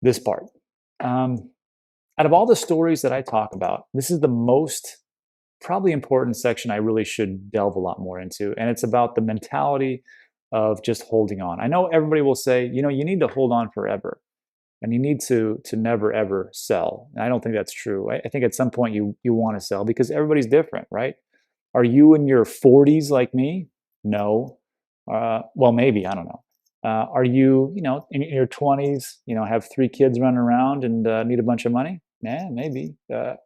this part. Out of all the stories that I talk about, this is the most probably important section I really should delve a lot more into. And it's about the mentality of just holding on. I know everybody will say, you know, you need to hold on forever and you need to never ever sell. And I don't think that's true. I think at some point you want to sell because everybody's different, right? Are you in your 40s like me? No. Well, maybe, I don't know. Are you, you know, in your 20s, you know, have 3 kids running around and need a bunch of money? Yeah, maybe.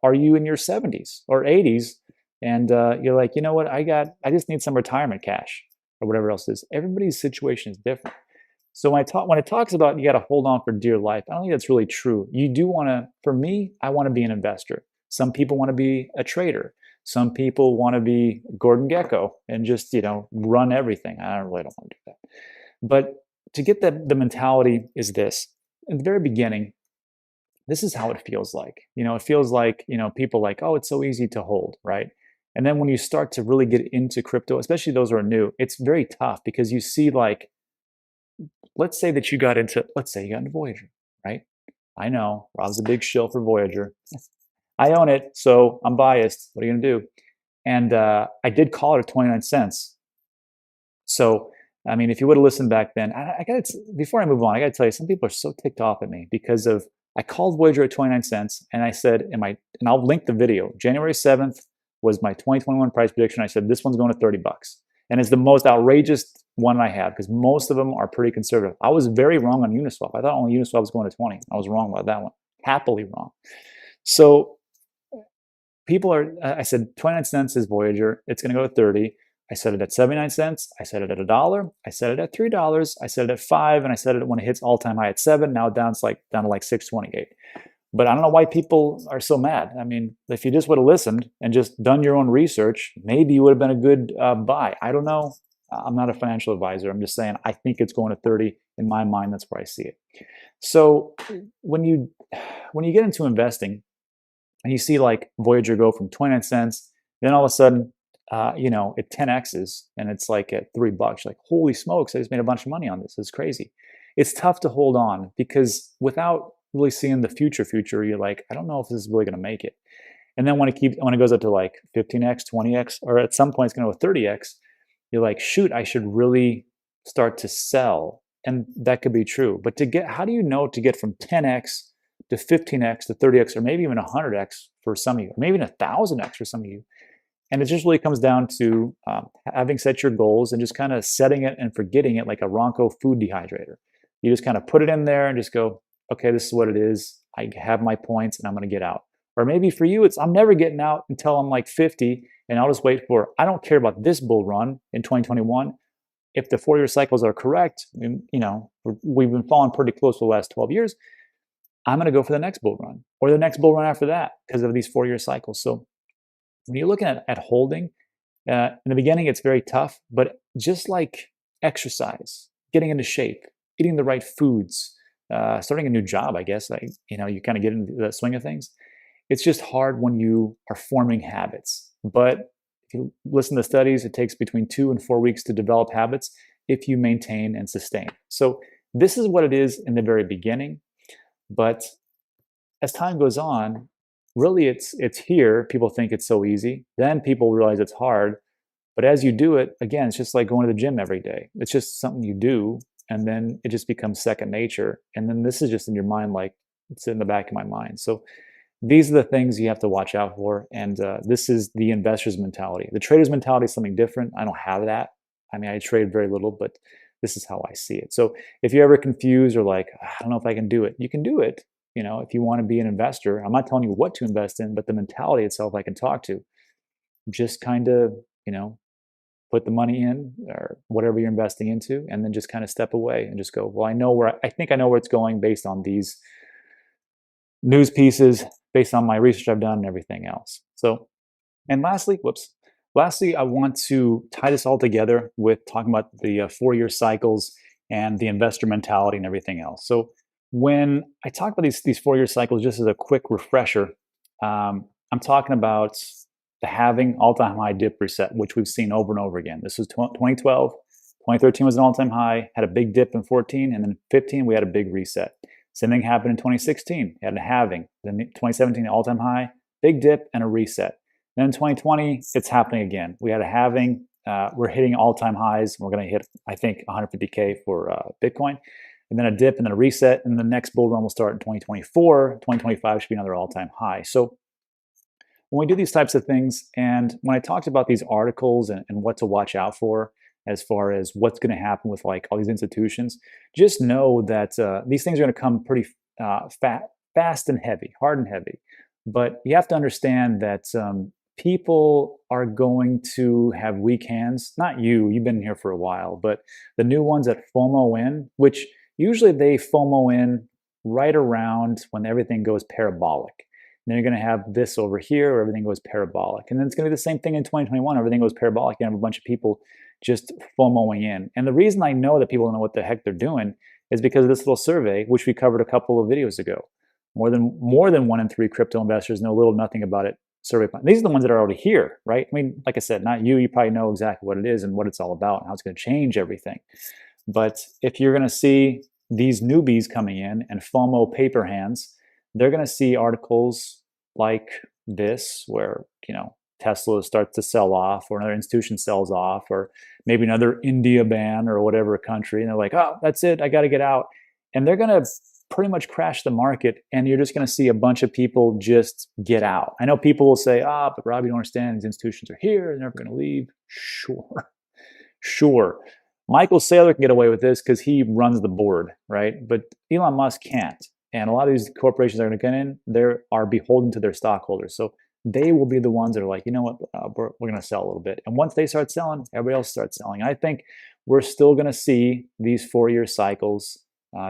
Are you in your 70s or 80s and you're like, you know what, I just need some retirement cash or whatever else it is. Everybody's situation is different. So when it talks about you got to hold on for dear life, I don't think that's really true. You do want to, for me, I want to be an investor. Some people want to be a trader. Some people want to be Gordon Gekko and just, you know, run everything. I really don't want to do that. But to get the mentality is this. In the very beginning, this is how it feels like. You know, it feels like, you know, people like, oh, it's so easy to hold, right? And then when you start to really get into crypto, especially those who are new, it's very tough because you see like, let's say you got into Voyager, right? I know Rob's a big shill for Voyager. I own it, so I'm biased. What are you gonna do? And I did call it at 29 cents. So, I mean, if you would have listened back then, I got before I move on, I got to tell you, some people are so ticked off at me because of I called Voyager at 29 cents, and I said, and I'll link the video. January 7th was my 2021 price prediction. I said this one's going to 30 bucks, and it's the most outrageous one I have because most of them are pretty conservative. I was very wrong on Uniswap. I thought only Uniswap was going to 20. I was wrong about that one. Happily wrong. So people are, I said 29 cents is Voyager. It's going to go to 30. I said it at 79 cents. I said it at $1. I said it at $3. I said it at 5, and I said it when it hits all-time high at 7. Now down to like 628. But I don't know why people are so mad. I mean, if you just would have listened and just done your own research, maybe you would have been a good buy. I don't know. I'm not a financial advisor. I'm just saying I think it's going to 30. In my mind, that's where I see it. So when you get into investing and you see like Voyager go from 29 cents, then all of a sudden, you know, it 10x's and it's like at $3. You're like, holy smokes, I just made a bunch of money on this. It's crazy. It's tough to hold on because without really seeing the future, you're like, I don't know if this is really going to make it. And then when it goes up to like 15x, 20x, or at some point it's going to go 30x, you're like, shoot, I should really start to sell. And that could be true. But how do you know to get from 10x to 15x to 30x, or maybe even 100x for some of you, or maybe even 1,000x for some of you? And it just really comes down to having set your goals and just kind of setting it and forgetting it like a Ronco food dehydrator. You just kind of put it in there and just go, okay, this is what it is. I have my points and I'm going to get out. Or maybe for you, it's I'm never getting out until I'm like 50 and I'll just wait for, I don't care about this bull run in 2021. If the 4-year cycles are correct, you know, we've been falling pretty close for the last 12 years. I'm going to go for the next bull run or the next bull run after that because of these 4-year cycles. So when you're looking at holding, in the beginning, it's very tough, but just like exercise, getting into shape, eating the right foods, starting a new job, I guess, you know, you kind of get into the swing of things. It's just hard when you are forming habits. But if you listen to studies, it takes between 2 and 4 weeks to develop habits if you maintain and sustain. So this is what it is in the very beginning. But as time goes on, really it's here. People think it's so easy. Then people realize it's hard. But as you do it, again, it's just like going to the gym every day. It's just something you do. And then it just becomes second nature. And then this is just in your mind, like it's in the back of my mind. So these are the things you have to watch out for. And this is the investor's mentality. The trader's mentality is something different. I don't have that. I mean, I trade very little, but this is how I see it. So if you're ever confused or like, I don't know if I can do it, you can do it. You know, if you want to be an investor, I'm not telling you what to invest in, but the mentality itself I can talk to. Just kind of, you know, put the money in or whatever you're investing into, and then just kind of step away and just go, well, I think I know where it's going based on these news pieces, based on my research I've done and everything else. So, and lastly, I want to tie this all together with talking about the 4-year cycles and the investor mentality and everything else. So when I talk about these 4-year cycles, just as a quick refresher, I'm talking about the halving all-time high dip reset, which we've seen over and over again. This was 2012. 2013 was an all-time high, had a big dip in 14, and then 15 we had a big reset. Same thing happened in 2016. You had a halving. Then 2017, all-time high, big dip, and a reset. Then in 2020, it's happening again. We had a halving. We're hitting all-time highs. We're going to hit, I think, 150K for Bitcoin. And then a dip and then a reset. And the next bull run will start in 2024. 2025 should be another all-time high. So when we do these types of things, and when I talked about these articles and what to watch out for as far as what's going to happen with like all these institutions, just know that these things are going to come pretty fast and heavy, hard and heavy. But you have to understand that people are going to have weak hands. Not you, you've been here for a while, but the new ones that FOMO in, which usually they FOMO in right around when everything goes parabolic. And then you're going to have this over here where everything goes parabolic. And then it's going to be the same thing in 2021. Everything goes parabolic. You have a bunch of people just FOMOing in. And the reason I know that people don't know what the heck they're doing is because of this little survey, which we covered a couple of videos ago. More than 1 in 3 crypto investors know little or nothing about it. Survey. These are the ones that are already here, right? I mean, like I said, not you. You probably know exactly what it is and what it's all about and how it's going to change everything. But if you're going to see these newbies coming in and FOMO paper hands, they're going to see articles like this where, you know, Tesla starts to sell off or another institution sells off or maybe another India ban or whatever country. And they're like, oh, that's it. I got to get out. And they're going to pretty much crash the market. And you're just going to see a bunch of people just get out. I know people will say, but Rob, you don't understand. These institutions are here. They're never going to leave. Sure. Sure. Michael Saylor can get away with this because he runs the board, right? But Elon Musk can't. And a lot of these corporations that are going to get in, they are beholden to their stockholders. So they will be the ones that are like, you know what, we're going to sell a little bit. And once they start selling, everybody else starts selling. I think we're still going to see these 4-year cycles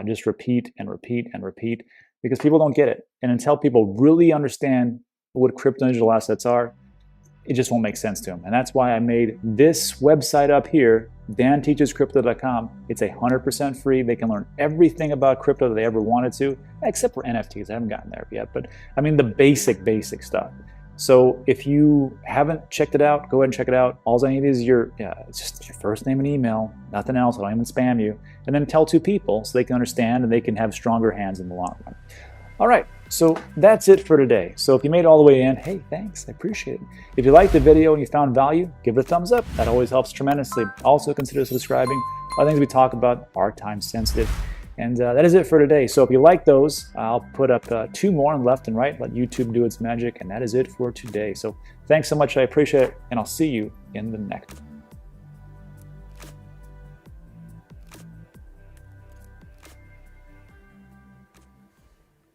just repeat and repeat and repeat because people don't get it. And until people really understand what crypto and digital assets are, it just won't make sense to them. And that's why I made this website up here, danteachescrypto.com. It's 100% free. They can learn everything about crypto that they ever wanted to, except for NFTs. I haven't gotten there yet, but I mean the basic stuff. So if you haven't checked it out, go ahead and check it out. All I need is it's just your first name and email, nothing else. I don't even spam you. And then tell 2 people so they can understand and they can have stronger hands in the long run. All right, so that's it for today. So if you made it all the way in, hey, thanks, I appreciate it. If you liked the video and you found value, give it a thumbs up. That always helps tremendously. Also consider subscribing. Other things we talk about are time sensitive. And that is it for today. So if you like those, I'll put up 2 more on left and right, let YouTube do its magic. And that is it for today. So thanks so much. I appreciate it. And I'll see you in the next one.